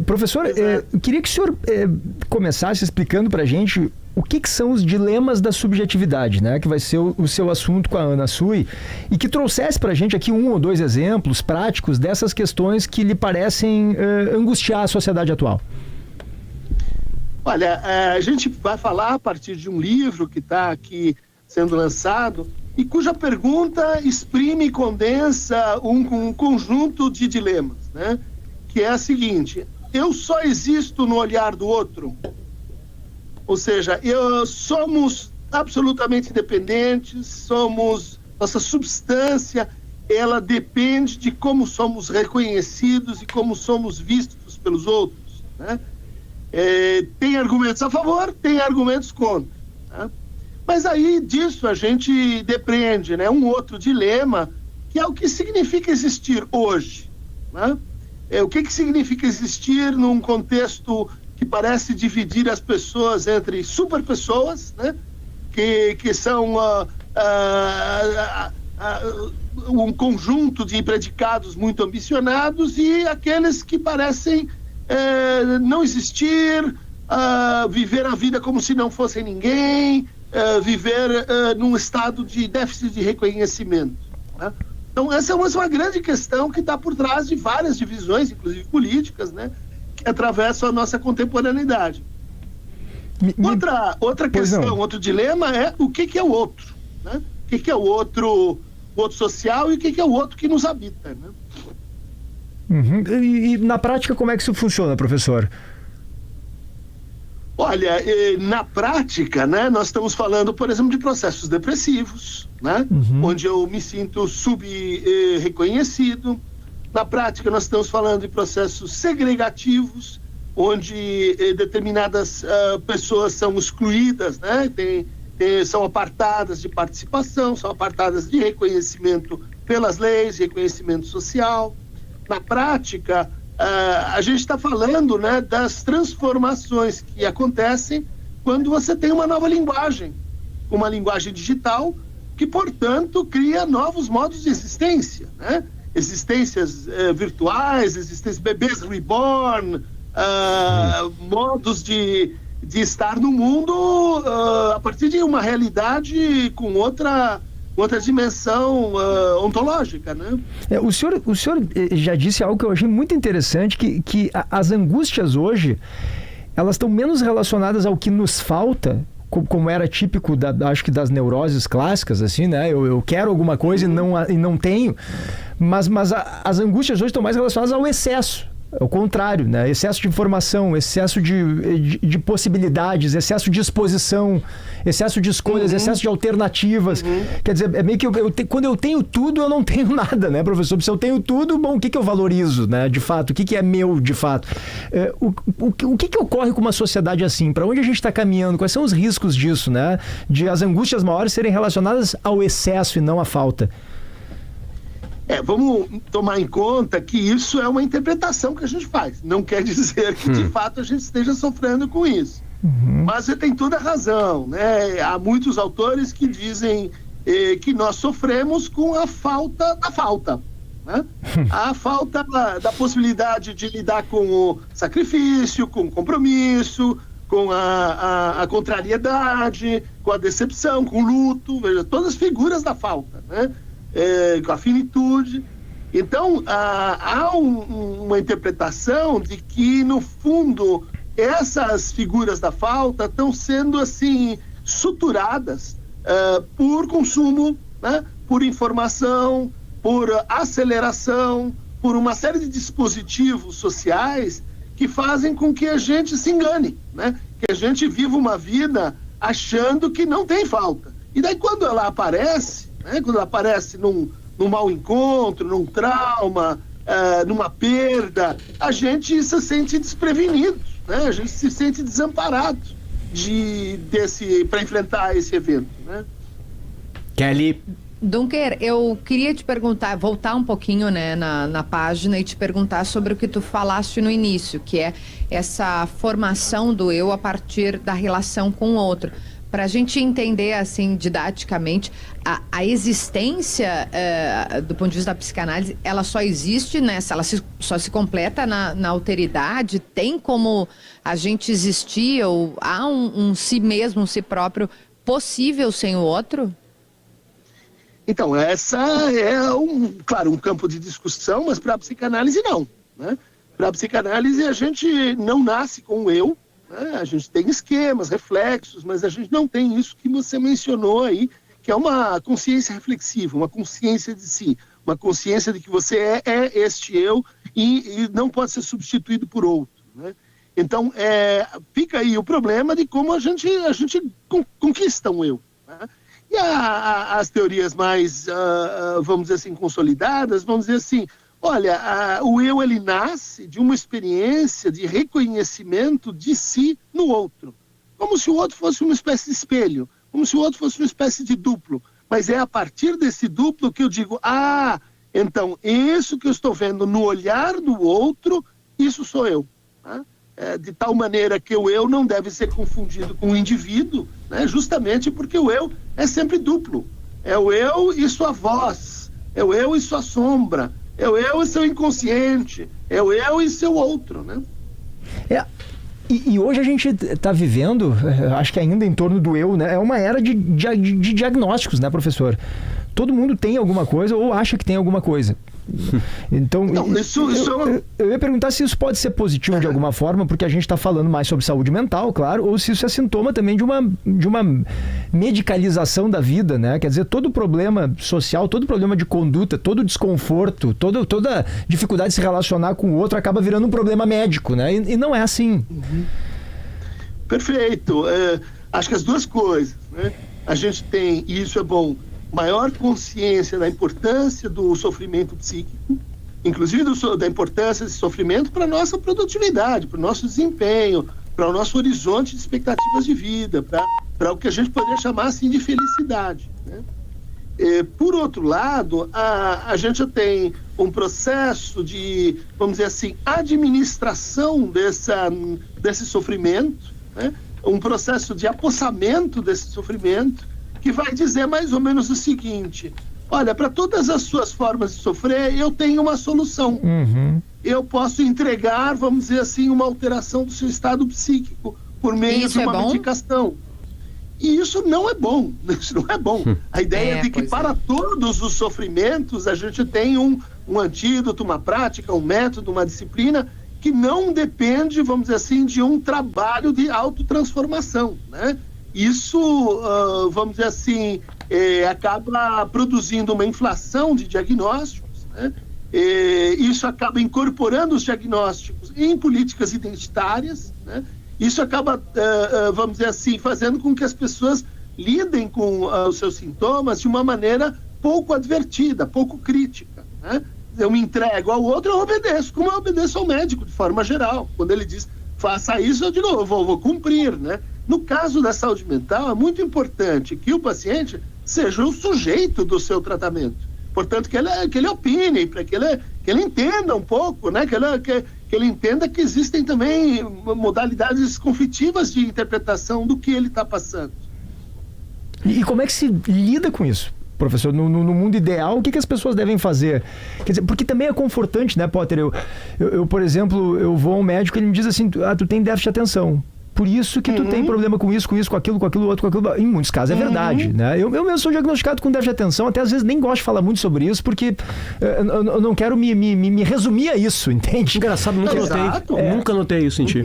Professor, eu queria que o senhor começasse explicando para a gente o que são os dilemas da subjetividade, né? Que vai ser o seu assunto com a Ana Sui, e que trouxesse para a gente aqui 1 ou 2 exemplos práticos dessas questões que lhe parecem angustiar a sociedade atual. Olha, a gente vai falar a partir de um livro que está aqui sendo lançado e cuja pergunta exprime e condensa um conjunto de dilemas, né? Que é a seguinte: eu só existo no olhar do outro? Ou seja, somos absolutamente dependentes, nossa substância, ela depende de como somos reconhecidos e como somos vistos pelos outros, né? Tem argumentos a favor, tem argumentos contra, né? Mas aí disso a gente depreende, né, um outro dilema, que é o que significa existir hoje, né? O que significa existir num contexto que parece dividir as pessoas entre superpessoas, né, que são um conjunto de predicados muito ambicionados, e aqueles que parecem não existir, viver a vida como se não fossem ninguém, viver num estado de déficit de reconhecimento, né? Então essa é uma grande questão que está por trás de várias divisões, inclusive políticas, né, que atravessam a nossa contemporaneidade. Outra questão, outro dilema é o que é o outro, né? O que é o outro social, e o que é o outro que nos habita, né? Uhum. E na prática, como é que isso funciona, professor? Olha, na prática, né, nós estamos falando, por exemplo, de processos depressivos, né, onde eu me sinto sub-reconhecido. Na prática, nós estamos falando de processos segregativos, onde determinadas pessoas são excluídas, né, são apartadas de participação, são apartadas de reconhecimento pelas leis, reconhecimento social. Na prática, a gente está falando, né, das transformações que acontecem quando você tem uma nova linguagem, uma linguagem digital, que, portanto, cria novos modos de existência, né? Existências virtuais, existências, bebês reborn, modos de estar no mundo a partir de uma realidade com outra dimensão ontológica, né? O senhor já disse algo que eu achei muito interessante, que as angústias hoje, elas estão menos relacionadas ao que nos falta, como era típico, acho que das neuroses clássicas, assim, né? Eu quero alguma coisa e não tenho, mas as angústias hoje estão mais relacionadas ao excesso. É o contrário, né? Excesso de informação, excesso de possibilidades, excesso de exposição, excesso de escolhas, excesso de alternativas. Quer dizer, é meio que quando eu tenho tudo, eu não tenho nada, né, professor? Se eu tenho tudo, bom, o que eu valorizo, né, de fato? O que é meu, de fato? O que ocorre com uma sociedade assim? Para onde a gente está caminhando? Quais são os riscos disso, né? De as angústias maiores serem relacionadas ao excesso e não à falta. Vamos tomar em conta que isso é uma interpretação que a gente faz. Não quer dizer que, de fato, a gente esteja sofrendo com isso. Mas você tem toda a razão, né? Há muitos autores que dizem que nós sofremos com a falta da falta, né? A falta da possibilidade de lidar com o sacrifício, com o compromisso, com a contrariedade, com a decepção, com o luto, veja, todas as figuras da falta, né? Com a finitude. Então, há uma interpretação de que, no fundo, essas figuras da falta estão sendo, assim, suturadas por consumo, né? Por informação, por aceleração, por uma série de dispositivos sociais que fazem com que a gente se engane, né? Que a gente viva uma vida achando que não tem falta. E daí, quando ela aparece, né, quando ela aparece num mau encontro, num trauma, numa perda, a gente se sente desprevenido, né? A gente se sente desamparado para enfrentar esse evento, né? Kelly. Dunker, eu queria te perguntar, voltar um pouquinho, né, na página e te perguntar sobre o que tu falaste no início, que é essa formação do eu a partir da relação com o outro. para a gente entender, assim, didaticamente, a existência, do ponto de vista da psicanálise, ela só existe, né? Ela só se completa na alteridade? Tem como a gente existir, ou há um si mesmo, um si próprio, possível sem o outro? Então, essa é, claro, um campo de discussão, mas para a psicanálise não, né? Para a psicanálise a gente não nasce com o eu, né? A gente tem esquemas, reflexos, mas a gente não tem isso que você mencionou aí, que é uma consciência reflexiva, uma consciência de si, uma consciência de que você é este eu e não pode ser substituído por outro, né? Então, fica aí o problema de como a gente conquista um eu, né? E as teorias mais, vamos dizer assim, consolidadas, vamos dizer assim, olha, o eu, ele nasce de uma experiência de reconhecimento de si no outro, como se o outro fosse uma espécie de espelho, como se o outro fosse uma espécie de duplo, mas é a partir desse duplo que eu digo, então, isso que eu estou vendo no olhar do outro, isso sou eu, né? De tal maneira que o eu não deve ser confundido com o indivíduo, né? Justamente porque o eu é sempre duplo. É o eu e sua voz, é o eu e sua sombra, é o eu e seu inconsciente, é o eu e seu outro, né? E hoje a gente está vivendo, acho que ainda em torno do eu, né? É uma era de diagnósticos, né, professor? Todo mundo tem alguma coisa ou acha que tem alguma coisa. Então, eu ia perguntar se isso pode ser positivo de alguma forma, porque a gente está falando mais sobre saúde mental, claro, ou se isso é sintoma também de uma medicalização da vida, né? Quer dizer, todo problema social, todo problema de conduta, todo desconforto, toda dificuldade de se relacionar com o outro acaba virando um problema médico, né? E não é assim. Perfeito. Acho que as duas coisas, né? A gente tem, e isso é bom, maior consciência da importância do sofrimento psíquico, inclusive da importância desse sofrimento para a nossa produtividade, para o nosso desempenho, para o nosso horizonte de expectativas de vida, para o que a gente poderia chamar assim de felicidade, né? Por outro lado, a gente já tem um processo de, vamos dizer assim, administração desse sofrimento, né? Um processo de apossamento desse sofrimento, que vai dizer mais ou menos o seguinte: olha, para todas as suas formas de sofrer, eu tenho uma solução. Uhum. Eu posso entregar, vamos dizer assim, uma alteração do seu estado psíquico por meio de uma medicação. E isso não é bom. Isso não é bom. A ideia é de que para todos os sofrimentos a gente tem um antídoto, uma prática, um método, uma disciplina que não depende, vamos dizer assim, de um trabalho de autotransformação, né? Isso, vamos dizer assim, acaba produzindo uma inflação de diagnósticos, né? Isso acaba incorporando os diagnósticos em políticas identitárias, né? Isso acaba, vamos dizer assim, fazendo com que as pessoas lidem com os seus sintomas de uma maneira pouco advertida, pouco crítica, né? Eu me entrego ao outro, eu obedeço, como eu obedeço ao médico, de forma geral. Quando ele diz, faça isso, eu digo, eu vou cumprir, né? No caso da saúde mental, é muito importante que o paciente seja o sujeito do seu tratamento. Portanto, que ele opine, para que ele entenda um pouco, né? Que ele entenda que existem também modalidades conflitivas de interpretação do que ele está passando. E como é que se lida com isso, professor? No mundo ideal, o que as pessoas devem fazer? Quer dizer, porque também é confortante, né, Potter? Eu, por exemplo, eu vou ao médico e ele me diz assim, tu tem déficit de atenção. Por isso que tu tem problema com isso, com aquilo, outro, com aquilo. Em muitos casos é verdade, né? Eu mesmo sou diagnosticado com déficit de atenção, até às vezes nem gosto de falar muito sobre isso, porque eu não quero me resumir a isso, entende? Engraçado, nunca notei isso em ti.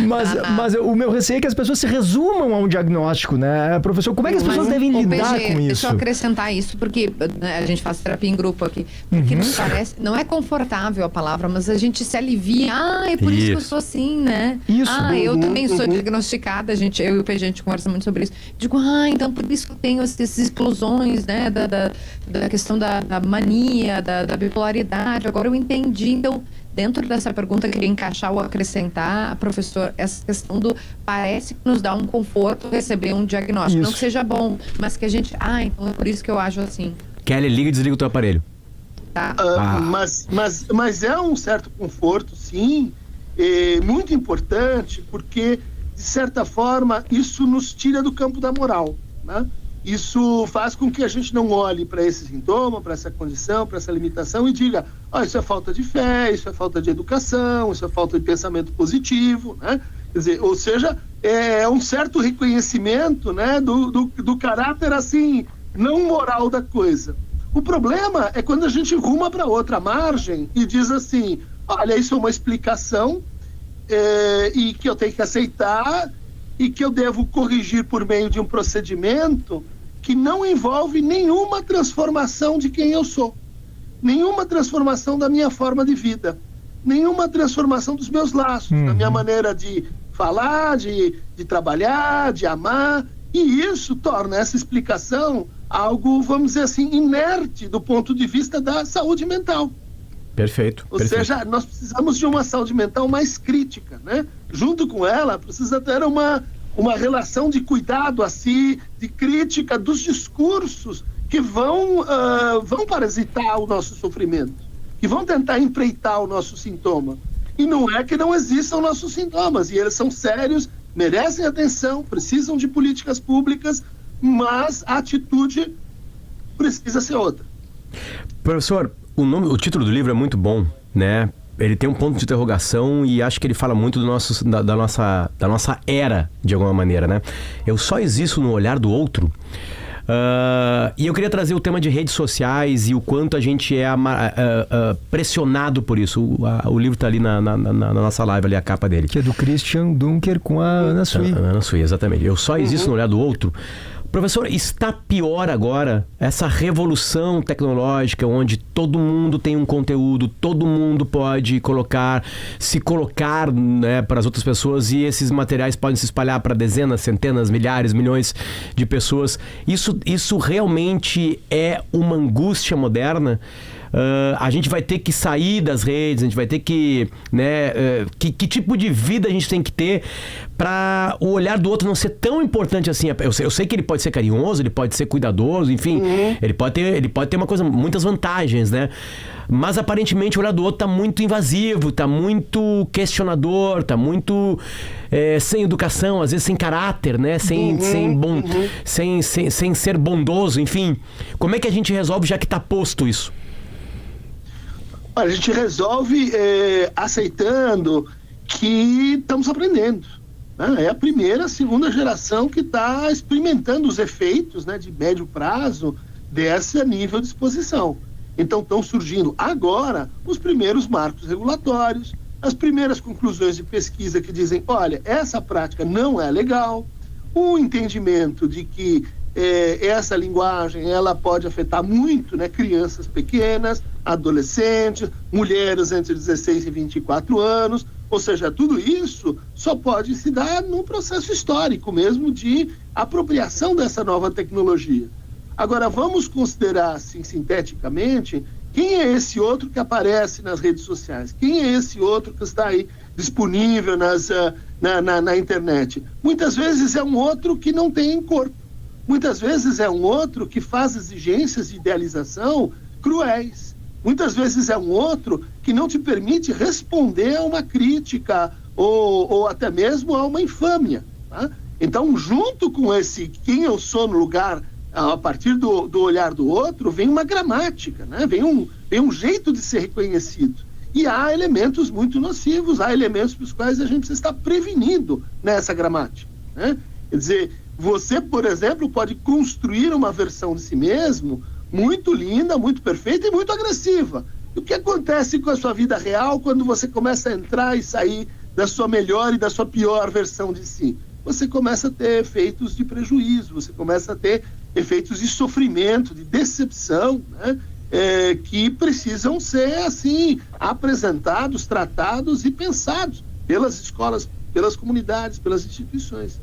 mas o meu receio é que as pessoas se resumam a um diagnóstico, né? Professor, como é que as pessoas devem lidar com isso? Deixa eu acrescentar isso, porque a gente faz terapia em grupo aqui, porque nos parece, não é confortável a palavra, mas a gente se alivia. É por isso que eu sou assim, né? Isso. Eu também sou diagnosticada, eu e o PG, a gente conversa muito sobre isso. Digo, então por isso que eu tenho essas explosões, né? Da questão da mania, da bipolaridade. Agora eu entendi. Então, dentro dessa pergunta, eu queria encaixar ou acrescentar, professor, essa questão do parece que nos dá um conforto receber um diagnóstico. Isso. Não que seja bom, mas que a gente, então é por isso que eu acho assim. Kelly, liga e desliga o teu aparelho. Tá. Mas é um certo conforto, sim, muito importante, porque de certa forma, isso nos tira do campo da moral, né? Isso faz com que a gente não olhe para esse sintoma, para essa condição, para essa limitação e diga, isso é falta de fé, isso é falta de educação, isso é falta de pensamento positivo, né? Quer dizer, ou seja, é um certo reconhecimento, né, do caráter, assim, não moral da coisa. O problema é quando a gente ruma para outra margem e diz assim, olha, isso é uma explicação e que eu tenho que aceitar e que eu devo corrigir por meio de um procedimento que não envolve nenhuma transformação de quem eu sou, nenhuma transformação da minha forma de vida, nenhuma transformação dos meus laços, da minha maneira de falar, de trabalhar, de amar, e isso torna essa explicação algo, vamos dizer assim, inerte do ponto de vista da saúde mental. Perfeito. Ou seja, nós precisamos de uma saúde mental mais crítica, né? Junto com ela, precisa ter uma relação de cuidado a si, de crítica dos discursos que vão parasitar o nosso sofrimento, que vão tentar empreitar o nosso sintoma. E não é que não existam nossos sintomas, e eles são sérios, merecem atenção, precisam de políticas públicas, mas a atitude precisa ser outra. Professor, o título do livro é muito bom, né? Ele tem um ponto de interrogação e acho que ele fala muito da nossa era, de alguma maneira, né? Eu só existo no olhar do outro. E eu queria trazer o tema de redes sociais e o quanto a gente é pressionado por isso. O livro está ali na nossa live, ali a capa dele. Que é do Christian Dunker com a Ana Sui. Ana Sui, exatamente. Eu só existo no olhar do outro. Professor, está pior agora essa revolução tecnológica onde todo mundo tem um conteúdo, todo mundo pode se colocar, né, para as outras pessoas, e esses materiais podem se espalhar para dezenas, centenas, milhares, milhões de pessoas. Isso realmente é uma angústia moderna? A gente vai ter que sair das redes, a gente vai ter que, né, que tipo de vida a gente tem que ter para o olhar do outro não ser tão importante assim. Eu sei que ele pode ser carinhoso, ele pode ser cuidadoso, enfim, ele pode ter muitas vantagens, né? Mas aparentemente o olhar do outro tá muito invasivo, tá muito questionador, tá muito sem educação, às vezes sem caráter, né? Sem ser bondoso, enfim. Como é que a gente resolve, já que tá posto isso? Olha, a gente resolve aceitando que estamos aprendendo, né? É a primeira, segunda geração que está experimentando os efeitos, né, de médio prazo desse nível de exposição. Então estão surgindo agora os primeiros marcos regulatórios, as primeiras conclusões de pesquisa que dizem, olha, essa prática não é legal, o entendimento de que essa linguagem ela pode afetar muito, né, crianças pequenas, adolescentes, mulheres entre 16 e 24 anos, ou seja, tudo isso só pode se dar num processo histórico mesmo de apropriação dessa nova tecnologia. Agora, vamos considerar, assim, sinteticamente, quem é esse outro que aparece nas redes sociais? Quem é esse outro que está aí disponível na internet? Muitas vezes é um outro que não tem corpo. Muitas vezes é um outro que faz exigências de idealização cruéis. Muitas vezes é um outro que não te permite responder a uma crítica ou até mesmo a uma infâmia, tá? Então, junto com esse quem eu sou no lugar, a partir do olhar do outro, vem uma gramática, né? Vem um jeito de ser reconhecido. E há elementos muito nocivos, há elementos para os quais a gente precisa estar prevenido nessa gramática, né? Quer dizer, você, por exemplo, pode construir uma versão de si mesmo muito linda, muito perfeita e muito agressiva. E o que acontece com a sua vida real quando você começa a entrar e sair da sua melhor e da sua pior versão de si? Você começa a ter efeitos de prejuízo, você começa a ter efeitos de sofrimento, de decepção, né? Que precisam ser, assim, apresentados, tratados e pensados pelas escolas, pelas comunidades, pelas instituições.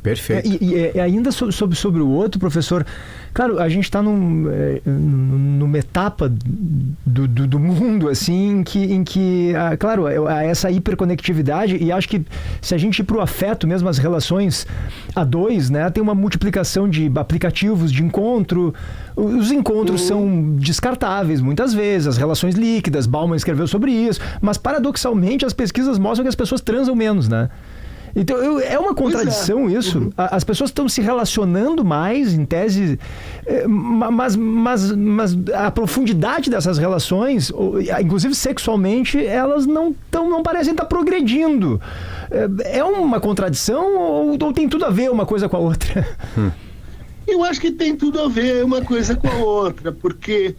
Perfeito. E ainda sobre o outro, professor, claro, a gente está numa etapa do mundo, assim, em que claro, essa hiperconectividade, e acho que se a gente ir para o afeto mesmo, as relações a dois, né, tem uma multiplicação de aplicativos de encontro, os encontros são descartáveis muitas vezes, as relações líquidas, Bauman escreveu sobre isso, mas paradoxalmente as pesquisas mostram que as pessoas transam menos, né? Então, é uma contradição isso. As pessoas estão se relacionando mais, em tese, mas a profundidade dessas relações, inclusive sexualmente, elas não parecem estar progredindo. É uma contradição ou tem tudo a ver uma coisa com a outra? Eu acho que tem tudo a ver uma coisa com a outra, porque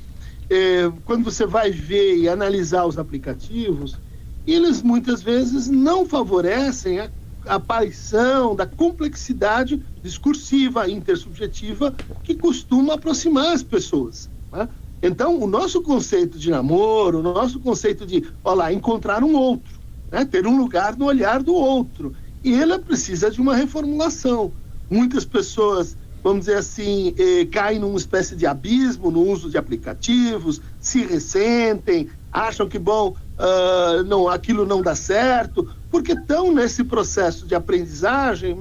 quando você vai ver e analisar os aplicativos, eles muitas vezes não favorecem a aparição da complexidade discursiva, intersubjetiva, que costuma aproximar as pessoas, né? Então, o nosso conceito de namoro, o nosso conceito de, encontrar um outro, né? Ter um lugar no olhar do outro, e ele precisa de uma reformulação. Muitas pessoas, vamos dizer assim, caem numa espécie de abismo no uso de aplicativos, se ressentem, acham que, aquilo não dá certo, porque estão nesse processo de aprendizagem,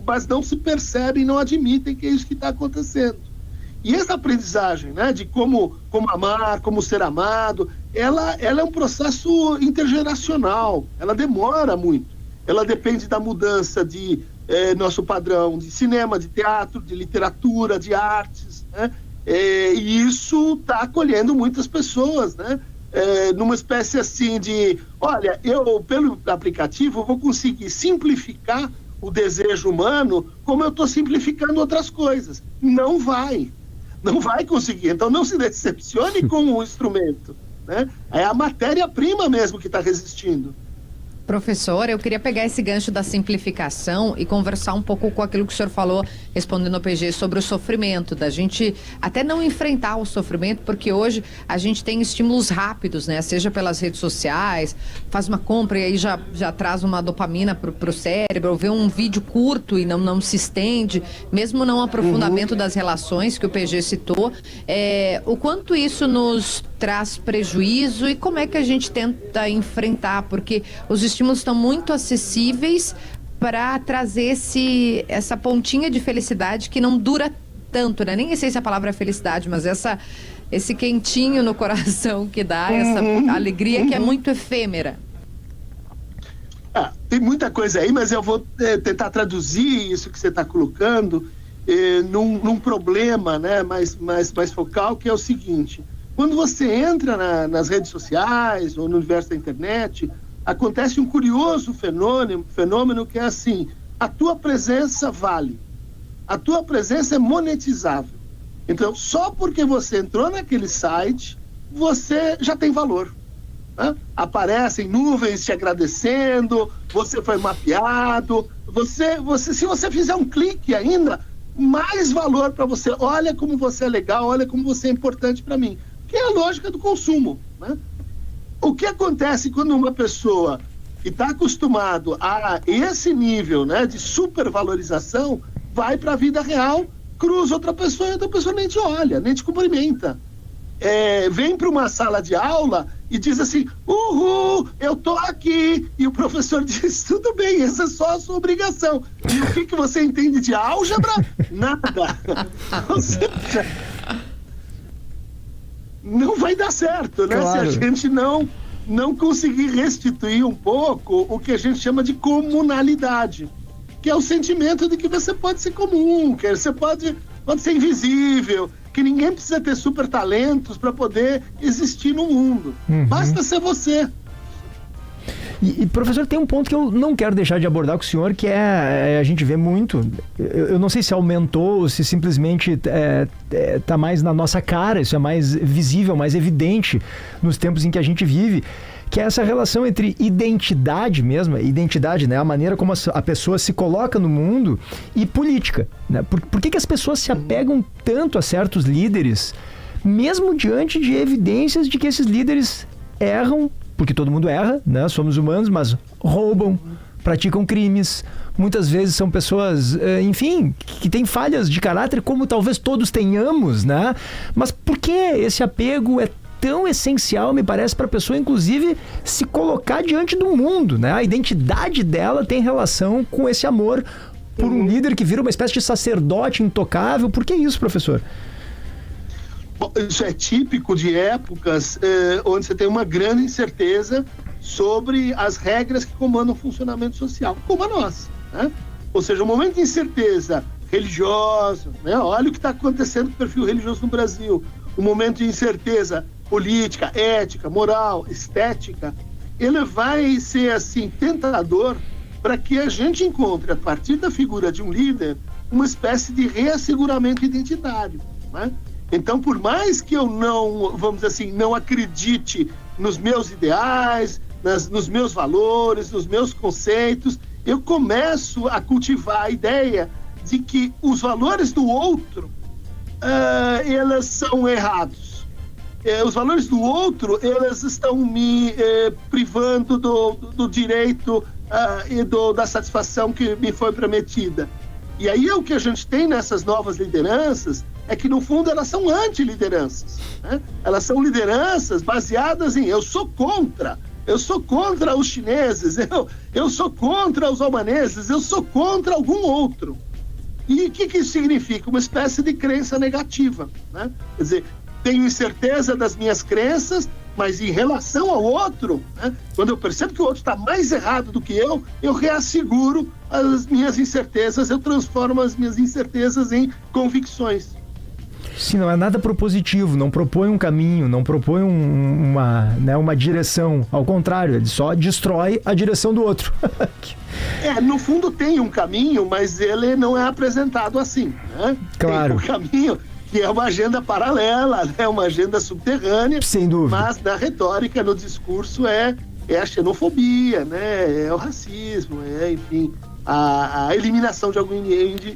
mas não se percebem, não admitem que é isso que está acontecendo. E essa aprendizagem, né, de como amar, como ser amado, ela é um processo intergeracional, ela demora muito, ela depende da mudança de nosso padrão de cinema, de teatro, de literatura, de artes, né? E isso está acolhendo muitas pessoas, né? Numa espécie assim de, eu pelo aplicativo vou conseguir simplificar o desejo humano como eu estou simplificando outras coisas. Não vai conseguir. Então não se decepcione com o instrumento, né? É a matéria-prima mesmo que está resistindo. Professor, eu queria pegar esse gancho da simplificação e conversar um pouco com aquilo que o senhor falou, respondendo ao PG, sobre o sofrimento, da gente até não enfrentar o sofrimento, porque hoje a gente tem estímulos rápidos, né? Seja pelas redes sociais, faz uma compra e aí já traz uma dopamina pro cérebro, ou vê um vídeo curto e não se estende, mesmo não aprofundamento das relações que o PG citou. O quanto isso nos traz prejuízo e como é que a gente tenta enfrentar, porque os estímulos estão muito acessíveis para trazer essa pontinha de felicidade que não dura tanto, né? Nem sei se a palavra é felicidade, mas esse quentinho no coração que dá, essa alegria que é muito efêmera. Tem muita coisa aí, mas eu vou tentar traduzir isso que você está colocando num problema, né, mais focal, que é o seguinte: quando você entra nas redes sociais ou no universo da internet, acontece um curioso fenômeno que é assim: a tua presença vale, a tua presença é monetizável. Então, só porque você entrou naquele site, você já tem valor, né? Aparecem nuvens te agradecendo, você foi mapeado, se você fizer um clique ainda, mais valor para você. Olha como você é legal, olha como você é importante para mim. Que é a lógica do consumo, né? O que acontece quando uma pessoa que está acostumado a esse nível, né, de supervalorização, vai para a vida real, cruza outra pessoa e outra pessoa nem te olha, nem te cumprimenta. Vem para uma sala de aula e diz assim: uhul, eu tô aqui. E o professor diz: tudo bem, essa é só a sua obrigação. E o que você entende de álgebra? Nada. Ou seja, não vai dar certo, né? Claro. Se a gente não conseguir restituir um pouco o que a gente chama de comunalidade, que é o sentimento de que você pode ser comum, que você pode ser invisível, que ninguém precisa ter super talentos para poder existir no mundo. Basta ser você. E, professor, tem um ponto que eu não quero deixar de abordar com o senhor, que a gente vê muito, eu não sei se aumentou ou se simplesmente está mais na nossa cara, isso é mais visível, mais evidente nos tempos em que a gente vive, que é essa relação entre identidade mesmo, identidade, né, a maneira como a pessoa se coloca no mundo, e política, né? Por que as pessoas se apegam tanto a certos líderes, mesmo diante de evidências de que esses líderes erram, porque todo mundo erra, né? Somos humanos, mas roubam, praticam crimes, muitas vezes são pessoas, enfim, que têm falhas de caráter, como talvez todos tenhamos, né? Mas por que esse apego é tão essencial, me parece, para a pessoa, inclusive, se colocar diante do mundo, né? A identidade dela tem relação com esse amor por um líder que vira uma espécie de sacerdote intocável. Por que isso, professor? Isso é típico de épocas onde você tem uma grande incerteza sobre as regras que comandam o funcionamento social, como a nossa, né? Ou seja, um momento de incerteza religiosa, né? Olha o que está acontecendo com o perfil religioso no Brasil, um momento de incerteza política, ética, moral, estética, ele vai ser assim tentador para que a gente encontre, a partir da figura de um líder, uma espécie de reasseguramento identitário, né? Então, por mais que eu não, vamos dizer assim, não acredite nos meus ideais, nos meus valores, nos meus conceitos, eu começo a cultivar a ideia de que os valores do outro, eles são errados. Os valores do outro, eles estão me privando do direito e da satisfação que me foi prometida. E aí o que a gente tem nessas novas lideranças é que, no fundo, elas são anti-lideranças, né? Elas são lideranças baseadas em eu sou contra os chineses, eu sou contra os albaneses, eu sou contra algum outro. E o que isso significa? Uma espécie de crença negativa, né? Quer dizer, tenho incerteza das minhas crenças, mas em relação ao outro, né, quando eu percebo que o outro está mais errado do que eu reasseguro as minhas incertezas, eu transformo as minhas incertezas em convicções. Sim, não é nada propositivo, não propõe um caminho, não propõe uma direção. Ao contrário, ele só destrói a direção do outro. No fundo tem um caminho, mas ele não é apresentado assim, né? Claro. Tem um caminho que é uma agenda paralela, né? Uma agenda subterrânea. Sem dúvida. Mas na retórica, no discurso, é a xenofobia, né? É o racismo, enfim, a eliminação de algum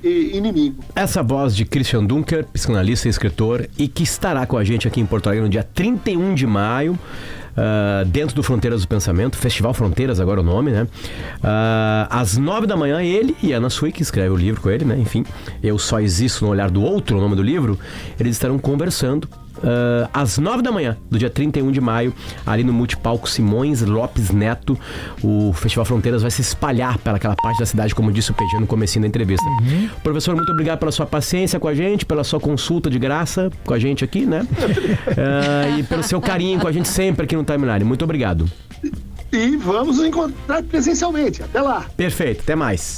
inimigo. Essa voz de Christian Dunker, psicanalista e escritor, e que estará com a gente aqui em Porto Alegre no dia 31 de maio, dentro do Fronteiras do Pensamento, Festival Fronteiras, agora o nome, né? Às 9 da manhã, ele e Ana Sui, que escreve o livro com ele, né? Enfim, Eu Só Existo no Olhar do Outro, o nome do livro, eles estarão conversando às 9 da manhã, do dia 31 de maio, ali no Multipalco Simões Lopes Neto. O Festival Fronteiras vai se espalhar pelaquela parte da cidade, como disse o PG no comecinho da entrevista. Professor, muito obrigado pela sua paciência com a gente, pela sua consulta de graça com a gente aqui, né? E pelo seu carinho com a gente sempre aqui no Timeline. Muito obrigado. E vamos nos encontrar presencialmente. Até lá. Perfeito, até mais.